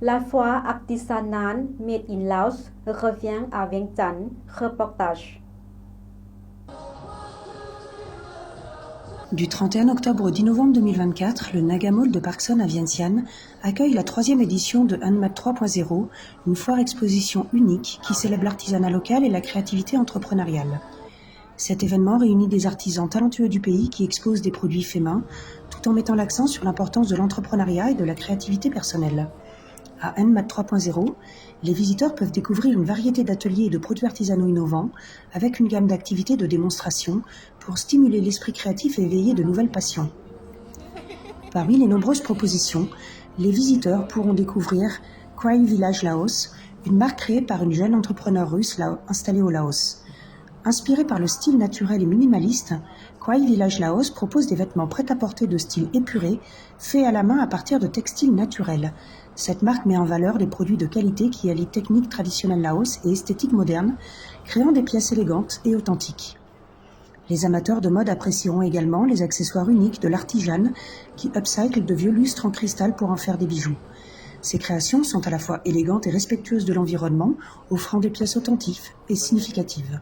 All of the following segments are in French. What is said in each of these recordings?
La foire artisanale Made in Laos revient à Vientiane. Reportage. Du 31 octobre au 10 novembre 2024, le Naga Mall de Parkson à Vientiane accueille la 3e édition de Handmade 3.0, une foire-exposition unique qui célèbre l'artisanat local et la créativité entrepreneuriale. Cet événement réunit des artisans talentueux du pays qui exposent des produits faits main, tout en mettant l'accent sur l'importance de l'entrepreneuriat et de la créativité personnelle. À Handmade 3.0, les visiteurs peuvent découvrir une variété d'ateliers et de produits artisanaux innovants, avec une gamme d'activités de démonstration pour stimuler l'esprit créatif et éveiller de nouvelles passions. Parmi les nombreuses propositions, les visiteurs pourront découvrir Kwai Village Laos, une marque créée par une jeune entrepreneure russe installée au Laos. Inspiré par le style naturel et minimaliste, Kwai Village Laos propose des vêtements prêt-à-porter de style épuré, faits à la main à partir de textiles naturels. Cette marque met en valeur des produits de qualité qui allient techniques traditionnelles Laos et esthétique moderne, créant des pièces élégantes et authentiques. Les amateurs de mode apprécieront également les accessoires uniques de l'artisane qui upcycle de vieux lustres en cristal pour en faire des bijoux. Ces créations sont à la fois élégantes et respectueuses de l'environnement, offrant des pièces authentiques et significatives.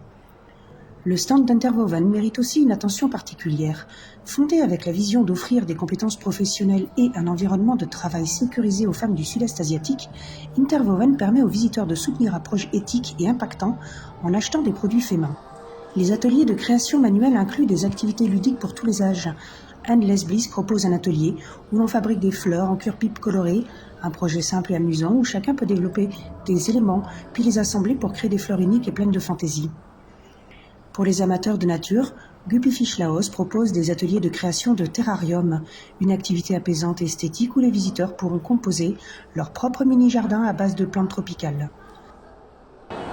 Le stand d'Interwoven mérite aussi une attention particulière. Fondé avec la vision d'offrir des compétences professionnelles et un environnement de travail sécurisé aux femmes du Sud-Est asiatique, Interwoven permet aux visiteurs de soutenir un projet éthique et impactant en achetant des produits faits main. Les ateliers de création manuelle incluent des activités ludiques pour tous les âges. Endless Bliss propose un atelier où l'on fabrique des fleurs en cuir-pipe colorées, un projet simple et amusant où chacun peut développer des éléments puis les assembler pour créer des fleurs uniques et pleines de fantaisie. Pour les amateurs de nature, Guppy Fish Laos propose des ateliers de création de terrarium, une activité apaisante et esthétique où les visiteurs pourront composer leur propre mini-jardin à base de plantes tropicales.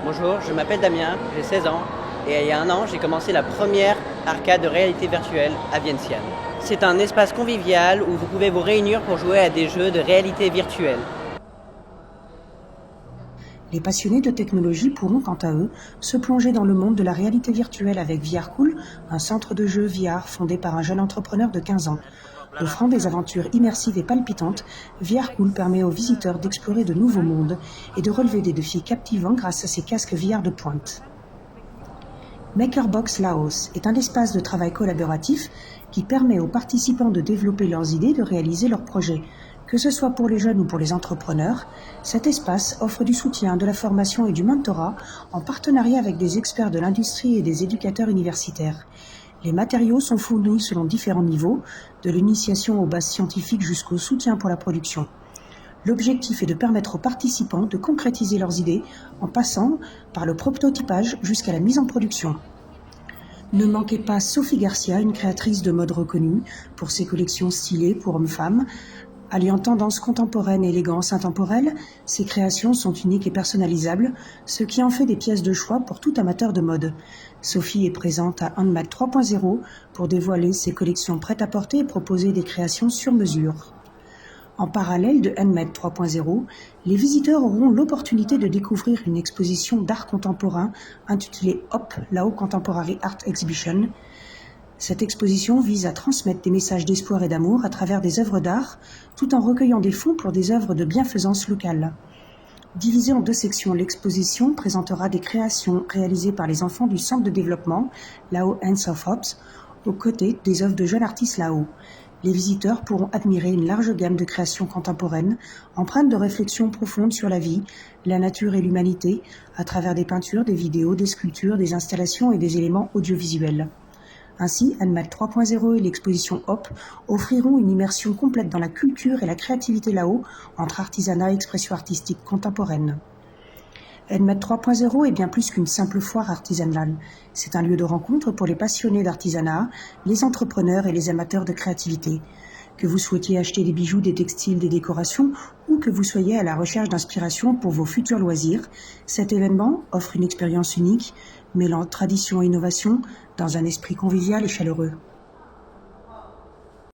Bonjour, je m'appelle Damien, j'ai 16 ans et il y a un an, j'ai commencé la première arcade de réalité virtuelle à Vientiane. C'est un espace convivial où vous pouvez vous réunir pour jouer à des jeux de réalité virtuelle. Les passionnés de technologie pourront quant à eux se plonger dans le monde de la réalité virtuelle avec VR Cool, un centre de jeux VR fondé par un jeune entrepreneur de 15 ans. Offrant des aventures immersives et palpitantes, VR Cool permet aux visiteurs d'explorer de nouveaux mondes et de relever des défis captivants grâce à ses casques VR de pointe. Makerbox Laos est un espace de travail collaboratif qui permet aux participants de développer leurs idées et de réaliser leurs projets. Que ce soit pour les jeunes ou pour les entrepreneurs, cet espace offre du soutien, de la formation et du mentorat en partenariat avec des experts de l'industrie et des éducateurs universitaires. Les matériaux sont fournis selon différents niveaux, de l'initiation aux bases scientifiques jusqu'au soutien pour la production. L'objectif est de permettre aux participants de concrétiser leurs idées en passant par le prototypage jusqu'à la mise en production. Ne manquez pas Sophie Garcia, une créatrice de mode reconnue pour ses collections stylées pour hommes-femmes. Alliant tendance contemporaine et élégance intemporelle, ses créations sont uniques et personnalisables, ce qui en fait des pièces de choix pour tout amateur de mode. Sophie est présente à Handmade 3.0 pour dévoiler ses collections prêt-à-porter et proposer des créations sur mesure. En parallèle de Handmade 3.0, les visiteurs auront l'opportunité de découvrir une exposition d'art contemporain intitulée HOP, Lao Contemporary Art Exhibition. Cette exposition vise à transmettre des messages d'espoir et d'amour à travers des œuvres d'art, tout en recueillant des fonds pour des œuvres de bienfaisance locale. Divisée en 2 sections, l'exposition présentera des créations réalisées par les enfants du centre de développement Lao Hands of Hops, aux côtés des œuvres de jeunes artistes Lao. Les visiteurs pourront admirer une large gamme de créations contemporaines, empreintes de réflexions profondes sur la vie, la nature et l'humanité, à travers des peintures, des vidéos, des sculptures, des installations et des éléments audiovisuels. Ainsi, Handmade 3.0 et l'exposition HOP offriront une immersion complète dans la culture et la créativité Lao entre artisanat et expression artistique contemporaine. Handmade 3.0 est bien plus qu'une simple foire artisanale. C'est un lieu de rencontre pour les passionnés d'artisanat, les entrepreneurs et les amateurs de créativité. Que vous souhaitiez acheter des bijoux, des textiles, des décorations ou que vous soyez à la recherche d'inspiration pour vos futurs loisirs, cet événement offre une expérience unique, mêlant tradition et innovation dans un esprit convivial et chaleureux.